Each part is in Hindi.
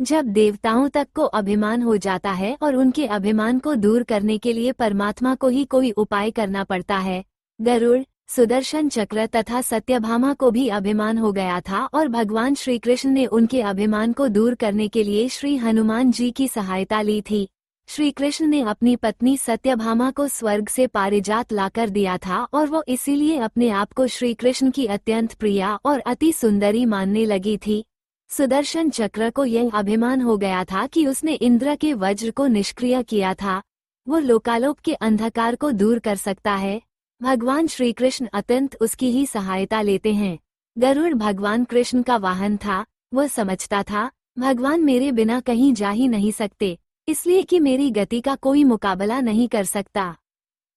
जब देवताओं तक को अभिमान हो जाता है और उनके अभिमान को दूर करने के लिए परमात्मा को ही कोई उपाय करना पड़ता है। गरुड़, सुदर्शन चक्र तथा सत्यभामा को भी अभिमान हो गया था और भगवान श्री कृष्ण ने उनके अभिमान को दूर करने के लिए श्री हनुमान जी की सहायता ली थी। श्री कृष्ण ने अपनी पत्नी सत्यभामा को स्वर्ग से पारिजात लाकर दिया था और वो इसीलिए अपने आप को श्री कृष्ण की अत्यंत प्रिया और अति सुंदरी मानने लगी थी। सुदर्शन चक्र को यह अभिमान हो गया था कि उसने इंद्र के वज्र को निष्क्रिय किया था। वो लोकालोक के अंधकार को दूर कर सकता है। भगवान श्री कृष्ण अत्यंत उसकी ही सहायता लेते हैं। गरुड़ भगवान कृष्ण का वाहन था। वह समझता था भगवान मेरे बिना कहीं जा ही नहीं सकते, इसलिए कि मेरी गति का कोई मुकाबला नहीं कर सकता।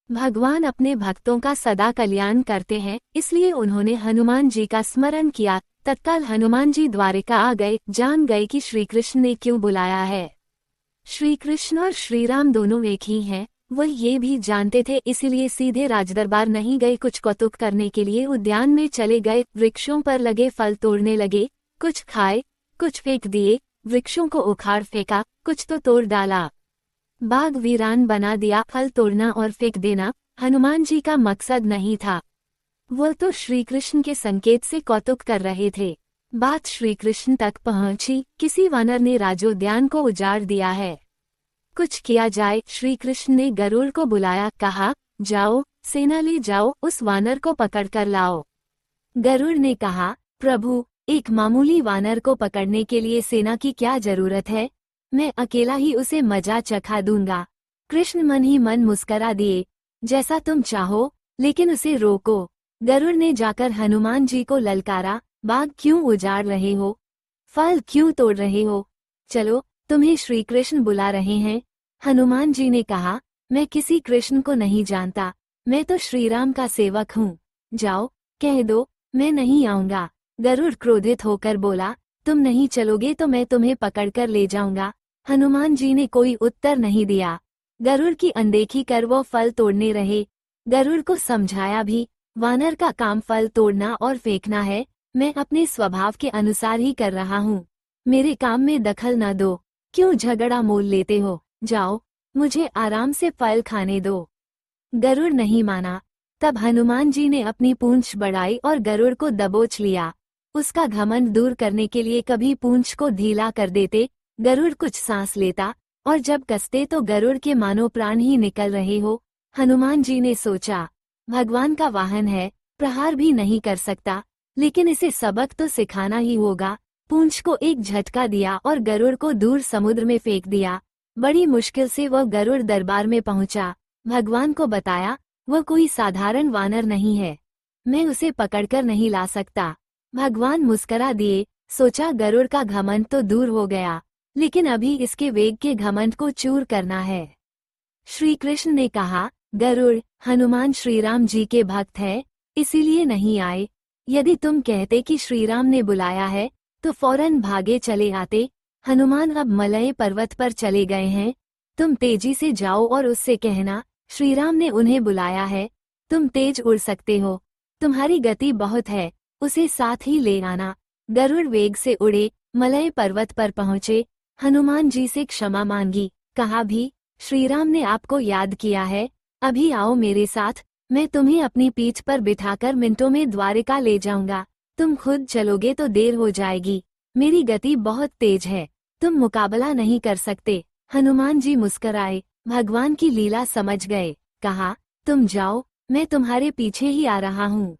भगवान अपने भक्तों का सदा कल्याण करते हैं, इसलिए उन्होंने हनुमान जी का स्मरण किया। तत्काल हनुमान जी द्वारिका आ गए, जान गए कि श्री कृष्ण ने क्यों बुलाया है। श्री कृष्ण और श्री राम दोनों एक ही हैं, वह ये भी जानते थे, इसीलिए सीधे राजदरबार नहीं गए। कुछ कौतुक करने के लिए उद्यान में चले गए। वृक्षों पर लगे फल तोड़ने लगे, कुछ खाए, कुछ फेंक दिए। वृक्षों को उखाड़ फेंका, कुछ तो तोड़ डाला। बाग वीरान बना दिया। फल तोड़ना और फेंक देना हनुमान जी का मकसद नहीं था। वो तो श्री कृष्ण के संकेत से कौतुक कर रहे थे। बात श्री कृष्ण तक पहुंची। किसी वानर ने राजोद्यान को उजाड़ दिया है, कुछ किया जाए। श्री कृष्ण ने गरुड़ को बुलाया, कहा जाओ सेना ले जाओ, उस वानर को पकड़ कर लाओ। गरुड़ ने कहा प्रभु, एक मामूली वानर को पकड़ने के लिए सेना की क्या जरूरत है, मैं अकेला ही उसे मजा चखा दूंगा। कृष्ण मन ही मन मुस्करा दिए, जैसा तुम चाहो, लेकिन उसे रोको। गरुड़ ने जाकर हनुमान जी को ललकारा, बाग क्यों उजाड़ रहे हो, फल क्यों तोड़ रहे हो, चलो तुम्हें श्री कृष्ण बुला रहे हैं। हनुमान जी ने कहा मैं किसी कृष्ण को नहीं जानता, मैं तो श्री राम का सेवक हूँ, जाओ कह दो मैं नहीं आऊंगा। गरुड़ क्रोधित होकर बोला, तुम नहीं चलोगे तो मैं तुम्हें पकड़कर ले जाऊंगा। हनुमान जी ने कोई उत्तर नहीं दिया। गरुड़ की अनदेखी कर वो फल तोड़ने रहे। गरुड़ को समझाया भी, वानर का काम फल तोड़ना और फेंकना है, मैं अपने स्वभाव के अनुसार ही कर रहा हूँ, मेरे काम में दखल न दो। क्यों झगड़ा मोल लेते हो, जाओ मुझे आराम से फल खाने दो। गरुड़ नहीं माना। तब हनुमान जी ने अपनी पूंछ बढ़ाई और गरुड़ को दबोच लिया। उसका घमंड दूर करने के लिए कभी पूंछ को ढीला कर देते, गरुड़ कुछ सांस लेता, और जब कसते तो गरुड़ के मानो प्राण ही निकल रहे हो। हनुमान जी ने सोचा भगवान का वाहन है, प्रहार भी नहीं कर सकता, लेकिन इसे सबक तो सिखाना ही होगा। पूंछ को एक झटका दिया और गरुड़ को दूर समुद्र में फेंक दिया। बड़ी मुश्किल से वह गरुड़ दरबार में पहुंचा। भगवान को बताया वह कोई साधारण वानर नहीं है, मैं उसे पकड़कर नहीं ला सकता। भगवान मुस्करा दिए, सोचा गरुड़ का घमंड तो दूर हो गया, लेकिन अभी इसके वेग के घमंड को चूर करना है। श्री कृष्ण ने कहा गरुड़, हनुमान श्री राम जी के भक्त है, इसीलिए नहीं आए। यदि तुम कहते कि श्री राम ने बुलाया है तो फौरन भागे चले आते। हनुमान अब मलय पर्वत पर चले गए हैं, तुम तेजी से जाओ और उससे कहना श्री राम ने उन्हें बुलाया है। तुम तेज उड़ सकते हो, तुम्हारी गति बहुत है, उसे साथ ही ले आना। गरुड़ वेग से उड़े, मलय पर्वत पर पहुंचे। हनुमान जी से क्षमा मांगी, कहा भी श्री राम ने आपको याद किया है, अभी आओ मेरे साथ, मैं तुम्हें अपनी पीठ पर बिठाकर मिनटों में द्वारिका ले जाऊंगा। तुम खुद चलोगे तो देर हो जाएगी, मेरी गति बहुत तेज है, तुम मुकाबला नहीं कर सकते। हनुमान जी मुस्कराए, भगवान की लीला समझ गए, कहा तुम जाओ, मैं तुम्हारे पीछे ही आ रहा हूँ।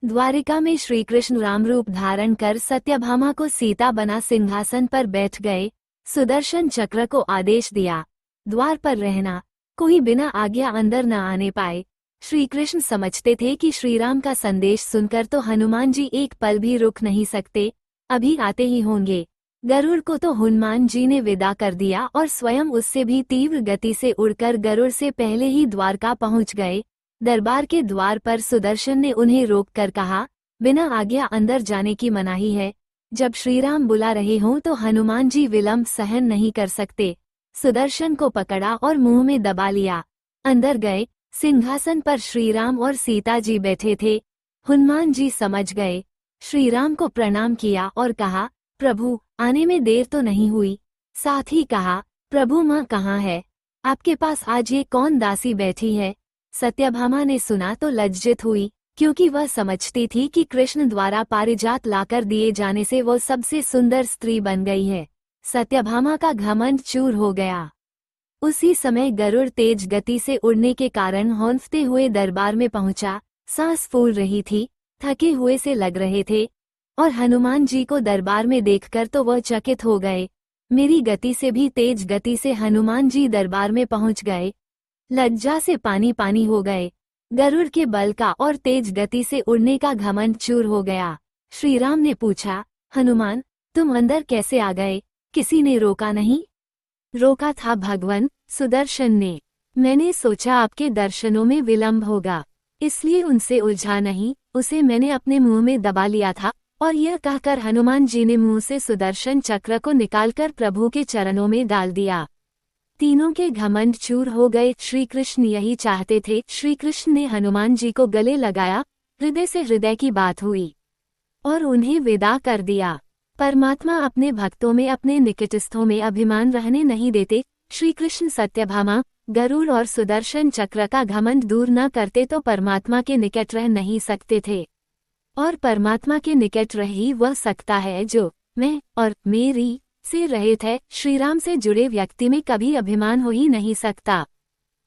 द्वारिका में श्री कृष्ण राम रूप धारण कर सत्यभामा को सीता बना सिंहासन पर बैठ गए। सुदर्शन चक्र को आदेश दिया, द्वार पर रहना, कोई बिना आज्ञा अंदर न आने पाए। श्री कृष्ण समझते थे कि श्री राम का संदेश सुनकर तो हनुमान जी एक पल भी रुक नहीं सकते, अभी आते ही होंगे। गरुड़ को तो हनुमान जी ने विदा कर दिया और स्वयं उससे भी तीव्र गति से उड़कर गरुड़ से पहले ही द्वारका पहुंच गए। दरबार के द्वार पर सुदर्शन ने उन्हें रोककर कहा, बिना आज्ञा अंदर जाने की मनाही है, जब श्रीराम बुला रहे हों तो हनुमान जी विलंब सहन नहीं कर सकते। सुदर्शन को पकड़ा और मुंह में दबा लिया। अंदर गए, सिंहासन पर श्रीराम और सीता जी बैठे थे। हनुमान जी समझ गए, श्रीराम को प्रणाम किया और कहा, प्रभु, आने में देर तो नहीं हुई? साथ ही कहा, प्रभु माँ कहाँ है? आपके पास आज ये कौन दासी बैठी है? सत्यभामा ने सुना तो लज्जित हुई, क्योंकि वह समझती थी कि कृष्ण द्वारा पारिजात लाकर दिए जाने से वो सबसे सुंदर स्त्री बन गई है। सत्यभामा का घमंड चूर हो गया। उसी समय गरुड़ तेज गति से उड़ने के कारण हौंफते हुए दरबार में पहुंचा। सांस फूल रही थी, थके हुए से लग रहे थे, और हनुमान जी को दरबार में देखकर तो वह चकित हो गए। मेरी गति से भी तेज गति से हनुमान जी दरबार में पहुंच गए। लज्जा से पानी पानी हो गए। गरुड़ के बल का और तेज गति से उड़ने का घमंड चूर हो गया। श्री राम ने पूछा, हनुमान, तुम अंदर कैसे आ गए? किसी ने रोका नहीं? रोका था भगवान सुदर्शन ने। मैंने सोचा आपके दर्शनों में विलंब होगा, इसलिए उनसे उलझा नहीं, उसे मैंने अपने मुंह में दबा लिया था। और यह कहकर हनुमान जी ने मुंह से सुदर्शन चक्र को निकालकर प्रभु के चरणों में डाल दिया। तीनों के घमंड चूर हो गए। श्री कृष्ण यही चाहते थे। श्री कृष्ण ने हनुमान जी को गले लगाया, हृदय से हृदय की बात हुई और उन्हें विदा कर दिया। परमात्मा अपने भक्तों में, अपने निकटस्थों में अभिमान रहने नहीं देते। श्री कृष्ण सत्यभामा, गरुड़ और सुदर्शन चक्र का घमंड दूर न करते तो परमात्मा के निकट रह नहीं सकते थे। और परमात्मा के निकट रह ही वह सकता है जो मैं और मेरी से रहित है। श्रीराम से जुड़े व्यक्ति में कभी अभिमान हो ही नहीं सकता।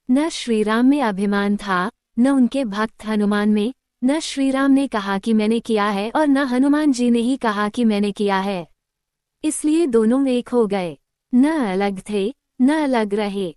न श्रीराम में अभिमान था, न उनके भक्त हनुमान में। न श्रीराम ने कहा कि मैंने किया है और न हनुमान जी ने ही कहा कि मैंने किया है। इसलिए दोनों एक हो गए, न अलग थे, न अलग रहे।